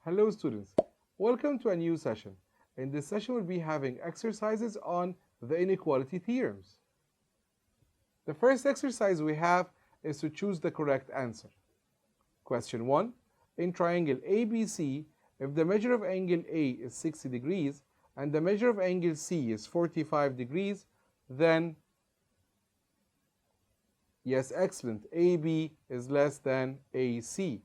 Hello students, welcome to a new session. In this session we'll be having exercises on the inequality theorems. The first exercise we have is to choose the correct answer. Question 1. In triangle ABC, if the measure of angle A is 60 degrees and the measure of angle C is 45 degrees, then yes, excellent, AB is less than AC.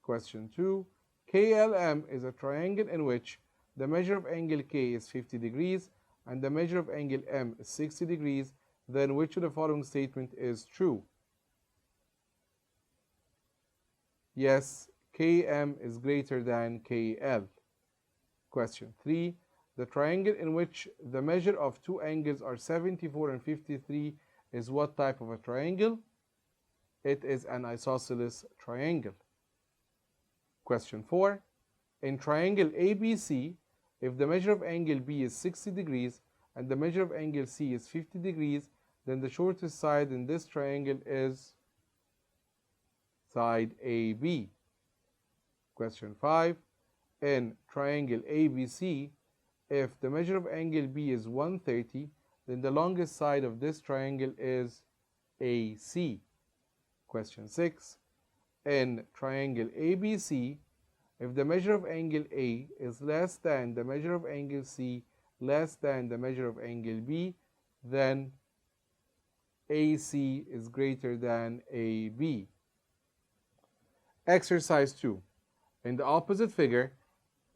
Question 2. KLM is a triangle in which the measure of angle K is 50 degrees and the measure of angle M is 60 degrees, then which of the following statement is true? Yes, KM is greater than KL. Question 3. The triangle in which the measure of two angles are 74 and 53 is what type of a triangle? It is an isosceles triangle. Question 4. In triangle ABC, if the measure of angle B is 60 degrees and the measure of angle C is 50 degrees, then the shortest side in this triangle is side AB. Question 5. In triangle ABC, if the measure of angle B is 130, then the longest side of this triangle is AC. Question 6. In triangle ABC, if the measure of angle A is less than the measure of angle C less than the measure of angle B, then AC is greater than AB. Exercise 2. In the opposite figure,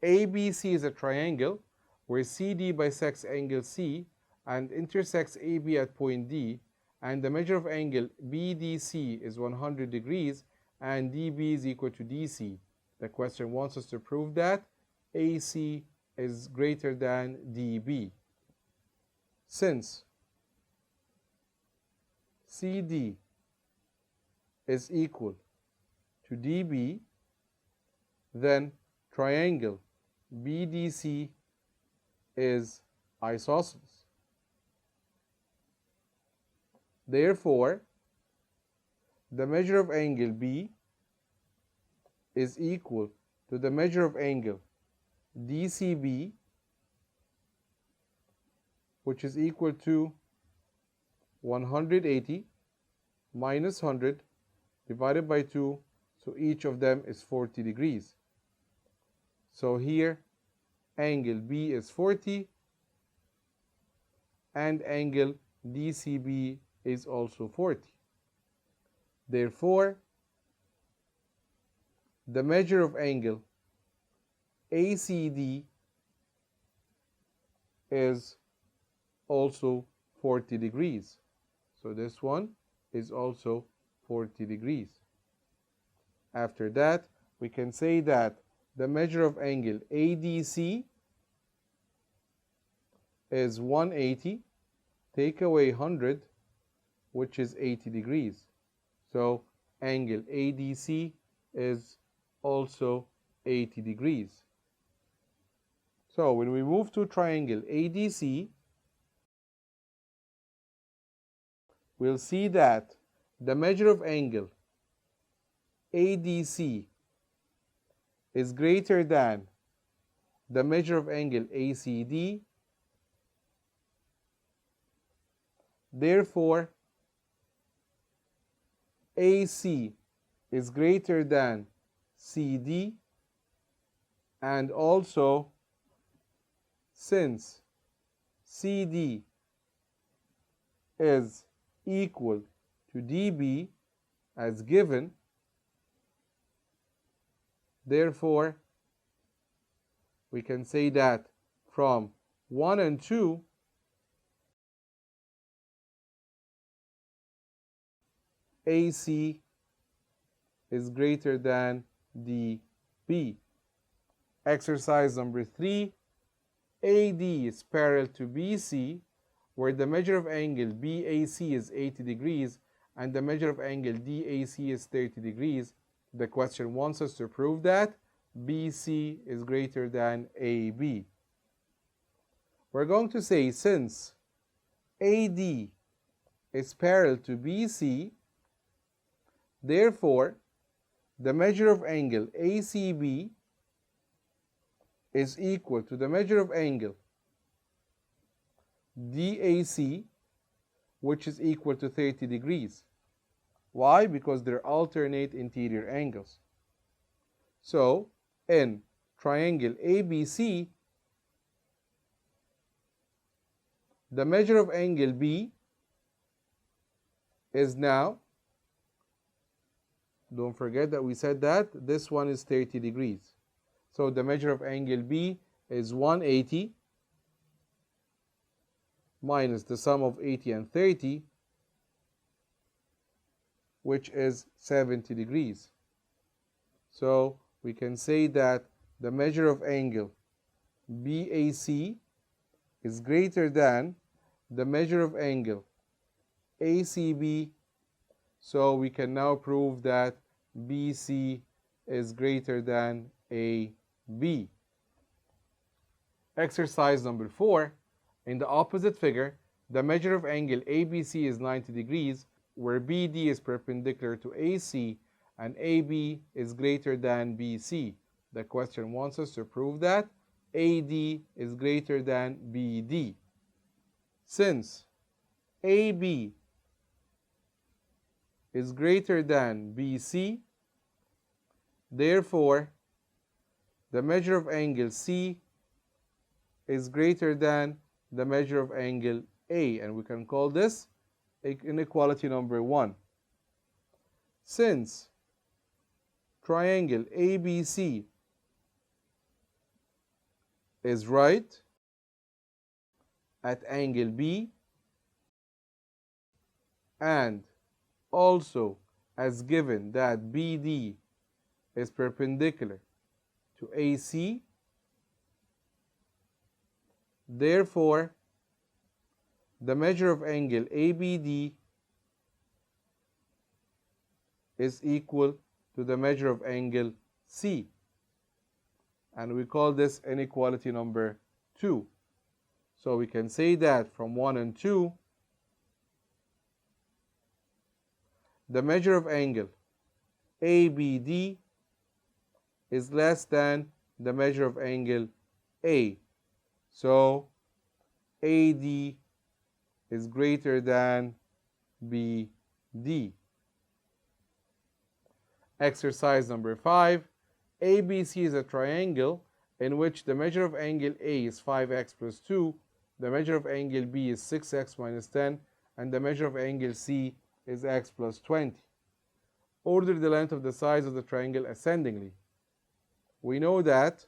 ABC is a triangle where CD bisects angle C and intersects AB at point D, and the measure of angle BDC is 100 degrees and DB is equal to DC. The question wants us to prove that AC is greater than DB. Since CD is equal to DB, then triangle BDC is isosceles. Therefore, the measure of angle B is equal to the measure of angle DCB, which is equal to 180 minus 100 divided by 2, so each of them is 40 degrees. So here angle B is 40 and angle DCB is also 40. Therefore, the measure of angle ACD is also 40 degrees. So this one is also 40 degrees. After that, we can say that the measure of angle ADC is 180, take away 100, which is 80 degrees. So angle ADC is also 80 degrees. So when we move to triangle ADC, we'll see that the measure of angle ADC is greater than the measure of angle ACD. Therefore, AC is greater than CD, and also since CD is equal to DB as given, therefore we can say that from 1 and 2 AC is greater than DB. Exercise number 3. AD is parallel to BC, where the measure of angle BAC is 80 degrees and the measure of angle DAC is 30 degrees. The question wants us to prove that BC is greater than AB. We're going to say since AD is parallel to BC, therefore the measure of angle ACB is equal to the measure of angle DAC, which is equal to 30 degrees. Why? Because they're alternate interior angles. So, in triangle ABC, the measure of angle B is now, don't forget that we said that this one is 30 degrees. So the measure of angle B is 180 minus the sum of 80 and 30, which is 70 degrees. So we can say that the measure of angle BAC is greater than the measure of angle ACB. So we can now prove that BC is greater than AB. Exercise number 4. In the opposite figure, the measure of angle ABC is 90 degrees, where BD is perpendicular to AC and AB is greater than BC. The question wants us to prove that AD is greater than BD. Since AB is greater than BC, therefore the measure of angle C is greater than the measure of angle A, and we can call this inequality number 1. Since triangle ABC is right at angle B, and also as given that BD is perpendicular to AC, therefore the measure of angle ABD is equal to the measure of angle C, and we call this inequality number 2. So we can say that from 1 and 2, the measure of angle ABD is less than the measure of angle A. So AD is greater than BD. Exercise number 5. ABC is a triangle in which the measure of angle A is 5x plus 2, the measure of angle B is 6x minus 10, and the measure of angle C is x plus 20. Order the length of the sides of the triangle ascendingly. We know that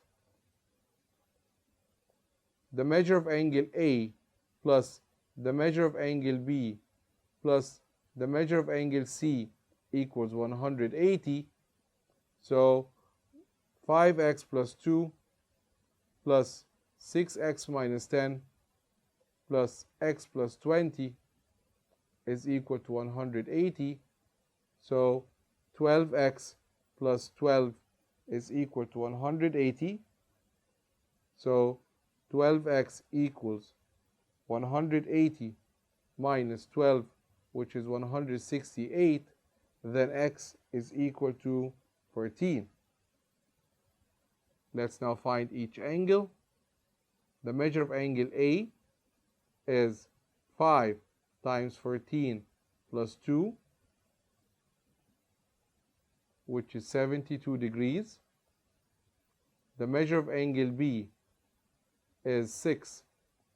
the measure of angle A plus the measure of angle B plus the measure of angle C equals 180. So 5x plus 2 plus 6x minus 10 plus x plus 20 is equal to 180. So 12x plus 12 is equal to 180. So 12x equals 180 minus 12, which is 168. Then x is equal to 14. Let's now find each angle. The measure of angle A is 5 times 14 plus 2, which is 72 degrees. The measure of angle B is 6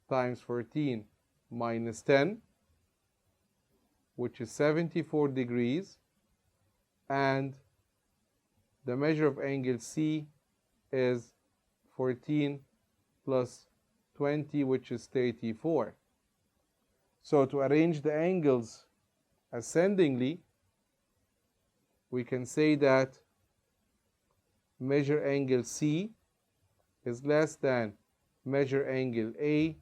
times 14 minus 10, which is 74 degrees. And the measure of angle C is 14 plus 20, which is 34. So to arrange the angles ascendingly, we can say that measure angle C is less than measure angle A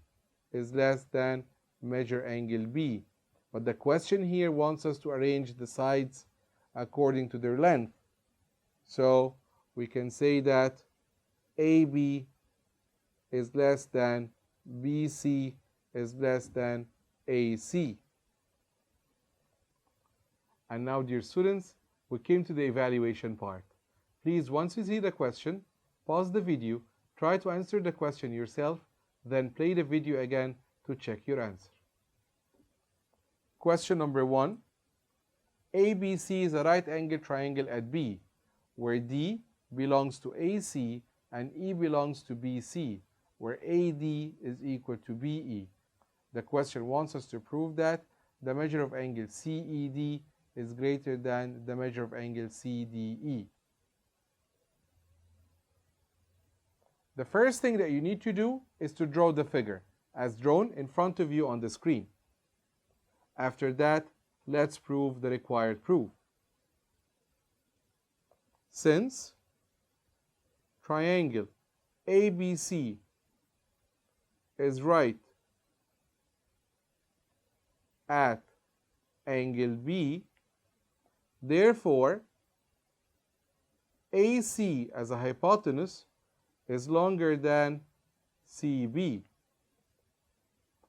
is less than measure angle B. But the question here wants us to arrange the sides according to their length. So we can say that AB is less than BC is less than AC. And now, dear students, we came to the evaluation part. Please, once you see the question, pause the video, Try to answer the question yourself, then play the video again to check your answer. Question number 1. ABC is a right angle triangle at B, where D belongs to AC and E belongs to BC, where AD is equal to BE. The question wants us to prove that the measure of angle CED is greater than the measure of angle CDE. The first thing that you need to do is to draw the figure, as drawn in front of you on the screen. After that, let's prove the required proof. Since triangle ABC is right at angle B, therefore AC as a hypotenuse is longer than CB.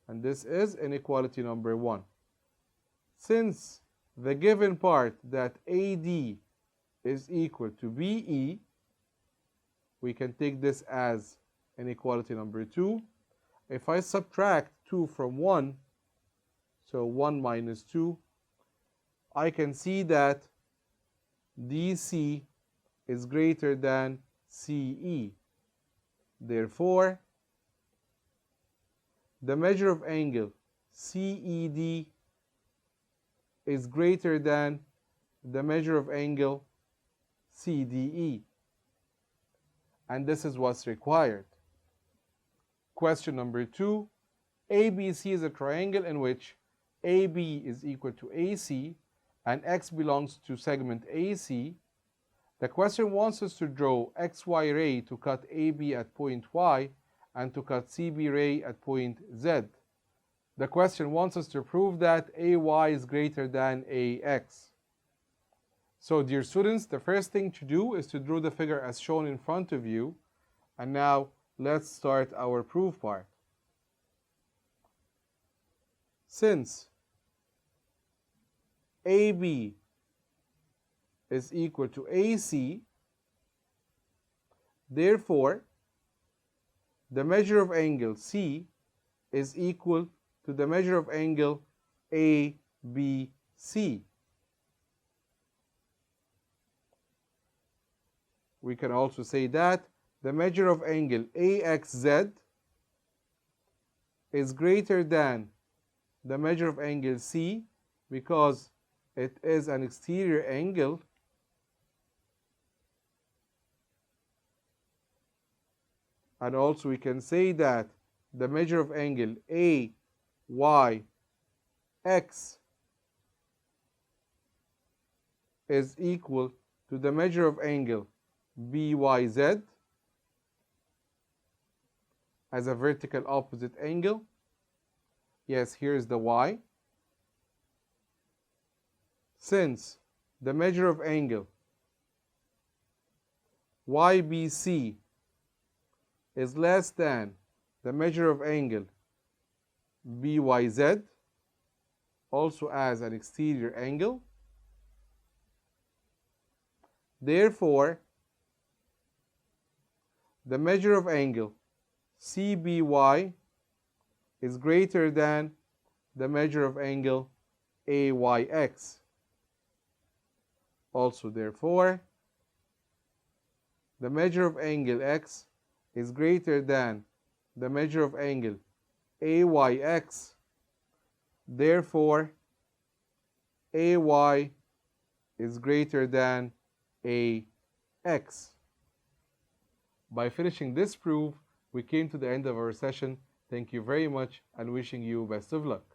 And this is inequality number 1. Since the given part that AD is equal to BE, we can take this as inequality number 2. If I subtract 2 from 1, so 1 minus 2, I can see that DC is greater than CE. Therefore, the measure of angle CED is greater than the measure of angle CDE. And this is what's required. Question number 2. ABC is a triangle in which AB is equal to AC and X belongs to segment AC. The question wants us to draw XY ray to cut AB at point Y and to cut CB ray at point Z. The question wants us to prove that AY is greater than AX. So, dear students, the first thing to do is to draw the figure as shown in front of you. And now, let's start our proof part. Since AB is equal to AC, therefore, the measure of angle C is equal to the measure of angle ABC. We can also say that the measure of angle AXZ is greater than the measure of angle C because it is an exterior angle and also we can say that the measure of angle AYX is equal to the measure of angle BYZ as a vertical opposite angle. Yes, here's the Y. Since the measure of angle YBC is less than the measure of angle BYZ, also as an exterior angle, therefore, the measure of angle CBY is greater than the measure of angle AYX. Also, therefore, the measure of angle X is greater than the measure of angle AYX. Therefore, AY is greater than AX. By finishing this proof, we came to the end of our session. Thank you very much and wishing you best of luck.